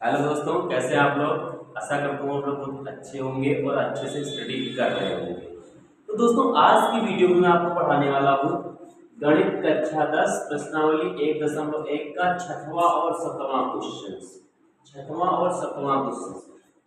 Hello दोस्तों, कैसे हैं आप लोग। आशा करता हूँ आप लोग बहुत अच्छे होंगे और अच्छे से स्टडी कर रहे होंगे। तो दोस्तों, आज की वीडियो में मैं आपको पढ़ाने वाला हूँ गणित कक्षा 10 प्रश्नावली 1.1 का छठवां और सातवां क्वेश्चन। छठवां और सातवां क्वेश्चन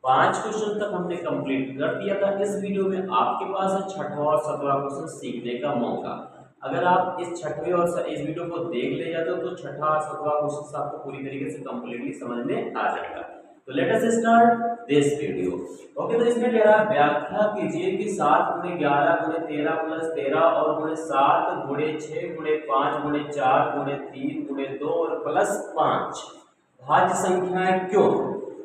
5 क्वेश्चन तक हमने कंप्लीट कर दिया था। इस वीडियो में आपके पास है छठवां और सातवां क्वेश्चन सीखने का मौका। अगर आप इस छठवें और इस वीडियो को देख ले जाते हो तो छठा और सातवां क्वेश्चन आपको पूरी तरीके से कंप्लीटली समझ में आ जाएगा। तो let us start this video. Okay, तो इसमें कह रहा है व्याख्या कीजिए कि 7 गुणे 11 गुणे 13 प्लस 13 और गुणे 7 गुणे 6 गुणे 5 गुणे 4 गुणे 3 गुणे 2 और प्लस 5 भाज्य संख्याएं क्यों।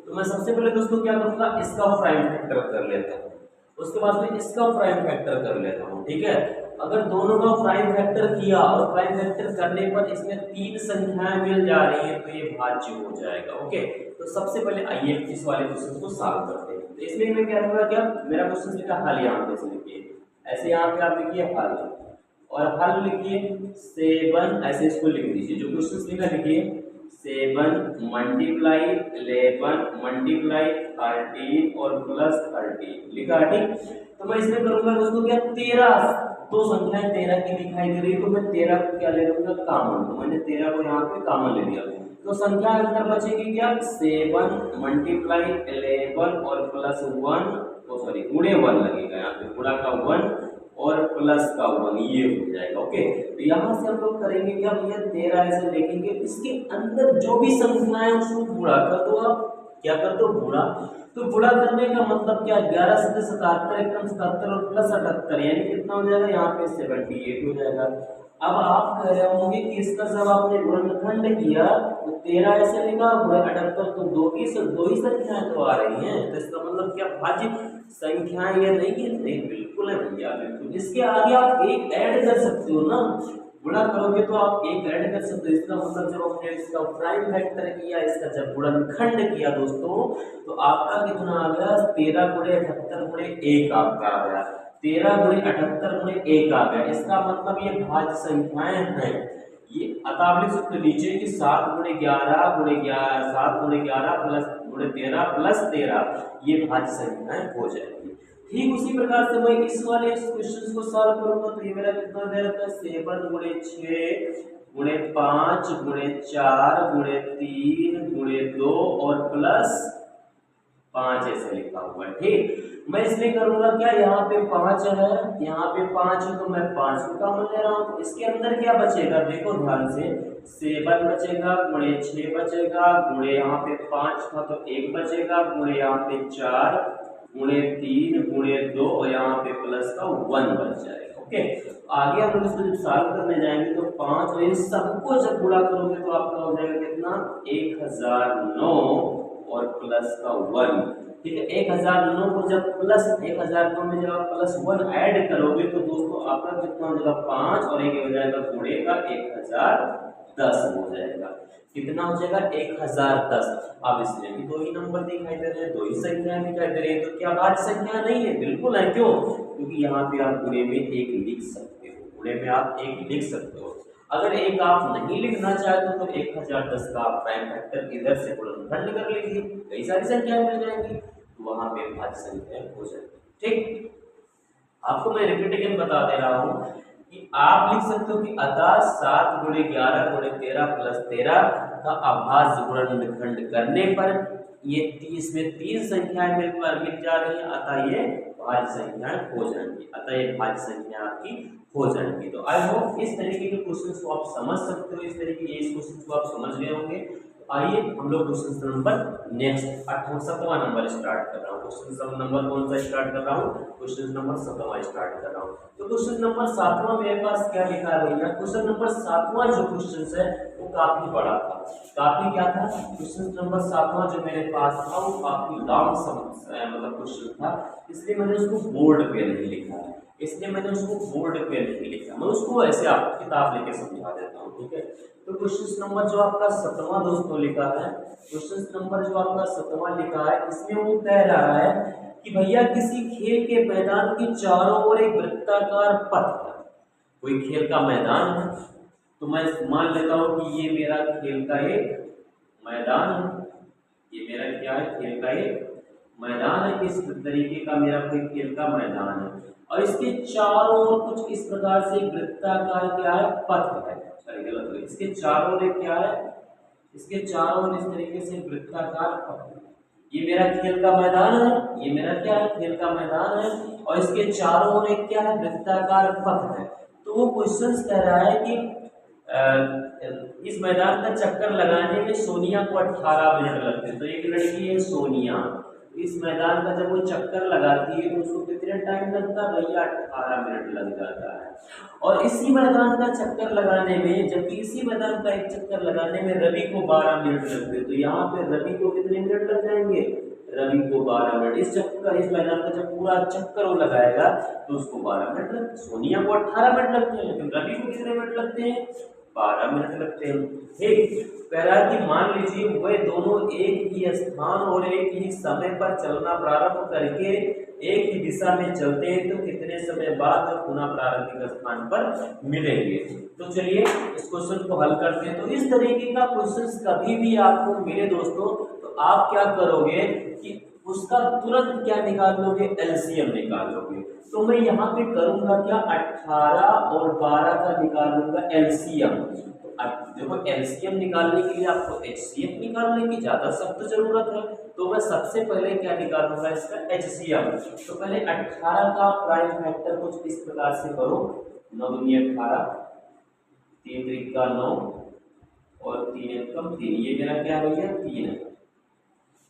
तो मैं सबसे पहले दोस्तों क्या करूंगा, इसका प्राइम फैक्टर कर लेता हूँ, उसके बाद में इसका प्राइम फैक्टर कर लेता हूँ। ठीक है, अगर दोनों का प्राइम फैक्टर किया और प्राइम फैक्टर करने पर इसमें 3 संख्याएं मिल जा रही हैं तो ये भाज्य हो जाएगा। ओके, तो सबसे पहले आइए इस वाले क्वेश्चन को सॉल्व करते हैं। तो इसमें मैं क्या करूंगा, क्या मेरा क्वेश्चन लिखा हल, यहाँ पे से लिखिए, ऐसे यहाँ पे आप लिखिए हल और हल लिखिए 7, ऐसे इसको लिख दीजिए। जो क्वेश्चन लिखा लिखिए 7 मल्टीप्लाई 11 मल्टीप्लाई 13 और प्लस 13 लिखा। ठीक, तो मैं इसमें करूंगा दोस्तों क्या 13, दो संख्याएं 13 की दिखाई दे रही है तो मैं 13 को क्या ले लूंगा कॉमन। तो मैंने 13 को यहाँ पे कॉमन ले लिया तो संख्या अंदर बचेगी क्या 7 मल्टीप्लाई 11 और प्लस 1, तो सॉरी गुणे 1 लगेगा, यहाँ पे गुणा का 1 और प्लस का 1, ये हो जाएगा। ओके, तो यहाँ से हम लोग करेंगे क्या भैया 13 ऐसे देखेंगे, इसके अंदर जो भी संख्याएं उसको गुणा कर दो। आप क्या कर दो गुणा, तो गुणा करने का मतलब क्या 11 से 77 एकदम 77 और प्लस 78 यानी कितना हो जाएगा, यहाँ पे 78 हो जाएगा। अब आप कह रहे होंगे कि इसका जब आपने गुणनखंड किया तो 13 ऐसे लिखा गुणे 78, तो दो ही संख्याएं तो आ रही हैं, तो इसका मतलब क्या भाज्य संख्याएं ये नहीं है, नहीं बिल्कुल है भैया बिल्कुल। इसके आगे आप एक ऐड कर सकते हो ना, गुणा करोगे तो आप एक ऐड कर सकते हो। इसका मतलब जब हमने इसका प्राइम फैक्टर किया, इसका जब गुणनखंड किया दोस्तों, तो आपका कितना आ गया 13 गुणे 78 गुणे 1 आपका आ गया, 13 गुणे 78 गुणे 1 आ गया। इसका मतलब ये भाज्य संख्याएं हैं। ये अतः आप लिख सकते नीचे कि 7 गुणे 11 गुणे 11 7 गुणे 11 प्लस गुणे 13 प्लस 13 ये भाज्य संख्याएं हो जाएगी। ठीक उसी प्रकार से मैं इस वाले क्वेश्चन को सॉल्व करूंगा तो ये मेरा कितना दे रखा है 7 गुणे 6 गुणे 5 गुणे 4 गुणे 3 गुणे 2 और प्लस 5 ऐसे लिखा हुआ है। ठीक, मैं इसमें करूंगा क्या, यहाँ पे 5 है, यहाँ पे 5 है तो मैं 5 को कॉमन ले रहा हूँ। इसके अंदर क्या बचेगा देखो ध्यान से, 7 बचेगा गुणे 6 बचेगा गुणे यहाँ पे 5 था तो 1 बचेगा गुणे यहाँ पे 4 गुणे 3 गुणे 2 और यहाँ पे प्लस का 1 बच जाएगा। ओके, आगे हम लोग इसको जब सॉल्व करने जाएंगे तो 5 और इन सबको जब गुणा करोगे तो आपका हो जाएगा कितना 1009 और प्लस का 1। ठीक है, 1009 को जब प्लस 1009 में जब आप प्लस 1 ऐड करोगे तो दोस्तों आपका कितना हो जाएगा 5 और एक हो जाएगा गुणे का 1010 हो जाएगा। कितना हो जाएगा 1010। अब इसमें भी दो ही नंबर दिखाई दे रहे हैं, दो ही संख्याएं दिखाई दे रही है, तो क्या भाज्य संख्या नहीं है, बिल्कुल है। क्यों, क्योंकि यहाँ पे आप गुणे में 1 लिख सकते हो, गुणे में आप 1 लिख सकते हो। अगर एक आप नहीं लिखना चाहते तो 1010 का आप प्राइम फैक्टर इधर से गुणनखंड कर लीजिए, कई सारी संख्याएं मिल जाएंगी, तो वहां पे भाज्य संख्या हो जाएगी। ठीक, आपको मैं रिपीट अगेन बता दे रहा हूं कि आप लिख सकते हो कि अतः 7 गुणे 11 गुणे 13 प्लस 13 का अभाज्य गुणनखंड करने पर ये इसमें 3 संख्याएं मिल जा रही हैं, अतः ये भाज्य संख्याएं हो जाएंगी, अतः ये भाज्य संख्या आपकी हो जाएंगी। तो आई होप इस तरीके के क्वेश्चंस को आप समझ सकते हो, इस तरीके के इस क्वेश्चन को आप समझ गए होंगे। आइए हम लोग क्वेश्चन नंबर नेक्स्ट 7वां नंबर स्टार्ट कर रहा हूँ। क्वेश्चन नंबर कौन सा स्टार्ट कर रहा हूँ, क्वेश्चन नंबर 7वां स्टार्ट कर रहा हूँ। तो क्वेश्चन नंबर 7वां मेरे पास क्या लिखा है भैया, क्वेश्चन नंबर 7वां जो क्वेश्चन है वो काफी बड़ा था, काफी क्या था, क्वेश्चन नंबर 7वां जो मेरे पास था वो काफी लॉन्ग मतलब क्वेश्चन था, इसलिए मैंने उसको बोर्ड पे नहीं लिखा है, इसलिए मैंने उसको बोर्ड पे नहीं लिखा, मैं उसको ऐसे आपको किताब लेके समझा देता हूँ। ठीक है, तो क्वेश्चन नंबर जो आपका 7वां दोस्तों लिखा है, क्वेश्चन नंबर जो आपका 7वां लिखा है, इसमें वो कह रहा है कि भैया किसी खेल के मैदान के चारों ओर एक वृत्ताकार पथ है। कोई खेल का मैदान है, तो मैं मान लेता हूँ कि ये मेरा खेल का एक मैदान है। ये मेरा क्या है, खेल का एक मैदान है। किस तरीके का मेरा कोई खेल का मैदान है, और इसके चारों ओर कुछ इस प्रकार से वृत्ताकार क्या है, पथ है। सॉरी गलत हो गया, इसके चारों ओर क्या है, इसके चारों ओर इस तरीके से वृत्ताकार पथ है। ये मेरा खेल का मैदान है, ये मेरा क्या है, खेल का मैदान है, और इसके चारों ओर एक क्या है, वृत्ताकार पथ है। तो वो क्वेश्चन कह रहा है कि इस मैदान का चक्कर लगाने में सोनिया को 18 मिनट लगते हैं। तो एक लड़की है सोनिया, इस मैदान का जब वो चक्कर लगाती है तो उसको कितने टाइम लगता है भैया, 18 मिनट लग जाता है। और इसी मैदान का चक्कर लगाने में, जबकि इसी मैदान का एक चक्कर लगाने में रवि को 12 मिनट लगते हैं, तो यहाँ पे रवि को कितने मिनट लग जाएंगे, रवि को 12 मिनट। इस मैदान का जब पूरा चक्कर वो लगाएगा तो उसको 12 मिनट लगते, सोनिया को 18 मिनट लगते हैं, लेकिन रवि को कितने मिनट लगते हैं, 12 मिनट लगते हैं। ठीक, कह रहा है कि मान लीजिए वे दोनों एक ही स्थान और एक ही समय पर चलना प्रारंभ करके एक ही दिशा में चलते हैं, तो कितने समय बाद पुनः प्रारंभिक स्थान पर मिलेंगे। तो चलिए इस क्वेश्चन को हल करते हैं। तो इस तरीके का क्वेश्चन कभी भी आपको मिले दोस्तों, तो आप क्या करोगे कि उसका तुरंत क्या निकाल लोगे, एलसीएम निकाल लोगे। तो मैं यहाँ पे करूंगा क्या, 18 और 12 का निकालूंगा एलसीएम। देखो एलसीएम निकालने के लिए आपको एचसीएफ निकालने की ज्यादा सख्त जरूरत है, तो मैं सबसे पहले क्या निकालूंगा, इसका एचसीएफ। तो पहले 18 का प्राइम फैक्टर कुछ इस प्रकार से करो, 9 दूनी 18, 3 त्रिका 9 और 3 एकम 3, ये मेरा क्या है भैया, 3 है।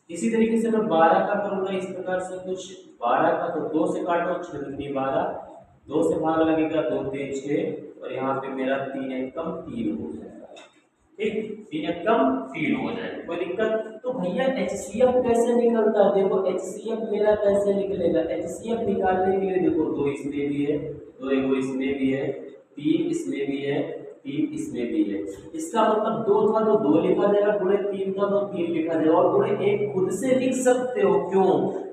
इसी तरीके से मैं 12 का करूंगा इस प्रकार से कुछ, 12 का तो 2 से काटो, 6 दूनी 12, 2 से भाग लगेगा 2 3 6, और यहाँ पे मेरा 3 एकम 3 हो जाएगा। ठीक, 3 एकम 3 हो जाएगा, कोई दिक्कत। तो भैया एचसीएफ कैसे निकलता है, देखो एचसीएफ मेरा कैसे निकलेगा, एचसीएफ निकालने के लिए देखो 2 इसमें भी है, 2 इसमें भी है, 3 इसमें भी है, 3 इसमें भी है। इसका मतलब 2 था तो 2 लिखा जाएगा, गुणे 3 था तो 3 लिखा जाएगा, और गुणे 1 खुद से लिख सकते हो। क्यों,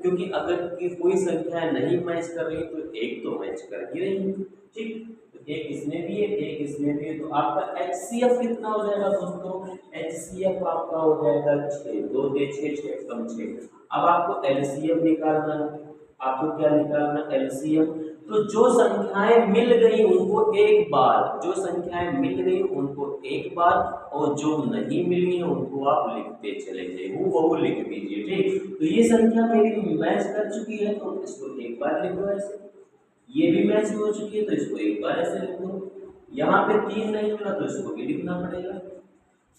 क्योंकि अगर की कोई संख्या नहीं मैच कर रही तो 1 तो मैच कर ही रही है। ठीक, तो 1 इसमें भी है, 1 इसमें भी है, तो आपका एचसीएफ कितना हो जाएगा दोस्तों, एचसीएफ आपका हो जाएगा 6, 2 6 6 कम 6। अब आपको एलसीएम निकालना है, आपको क्या निकालना, एलसीएम। तो जो संख्याएं मिल गई उनको एक बार, जो संख्याएं मिल गई उनको एक बार, और जो नहीं मिली है उनको आप लिखते चले जाइए, वो लिख दीजिए। ठीक, तो ये संख्या मेरी मैच कर चुकी है तो इसको एक बार लिख दो ऐसे, ये भी मैच हो चुकी है तो इसको एक बार ऐसे लिख दो। यहाँ पे 3 नहीं मिला तो इसको भी लिखना पड़ेगा।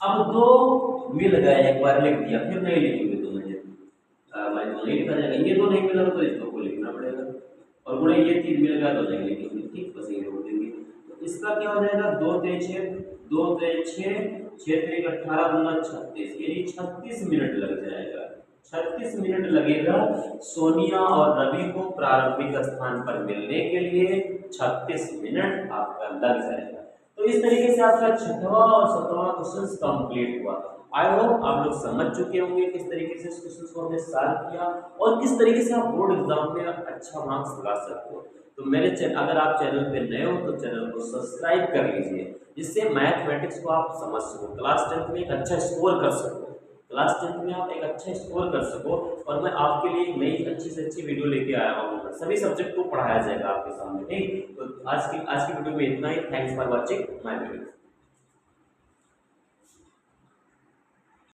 अब 2 मिल गए, एक बार लिख दिया, फिर नहीं लिखेंगे तो मैं तो नहीं लिखा जाएगा। ये 2 नहीं मिला तो इसको लिखना पड़ेगा, और गुणे ये 3 मिल गया तो नहीं लिखेंगे। ठीक, बस ये रोक देंगे। तो इसका क्या हो जाएगा, 2 3 6, 2 3 6, 6 3 18 दूना 36, यानी 36 मिनट लग जाएगा। 36 मिनट लगेगा सोनिया और रवि को प्रारंभिक स्थान पर मिलने के लिए, 36 मिनट आपका लग जाएगा। तो इस तरीके से आपका 6वां और 7वां क्वेश्चन कंप्लीट हुआ। आई होप आप लोग समझ चुके होंगे किस तरीके से इस क्वेश्चन को हमने सॉल्व किया, और किस तरीके से आप बोर्ड एग्जाम में अच्छा मार्क्स ला सकते हो। तो मेरे अगर आप चैनल पे नए हो तो चैनल को सब्सक्राइब कर लीजिए, जिससे मैथमेटिक्स को आप समझ सको, क्लास 10 में एक अच्छा स्कोर कर सको, क्लास 10 में आप एक अच्छा स्कोर कर सको। और मैं आपके लिए नई अच्छी से अच्छी वीडियो लेके आया हूँ, सभी सब्जेक्ट को पढ़ाया जाएगा आपके सामने। ठीक, तो आज की वीडियो में इतना ही। Thanks for watching my video.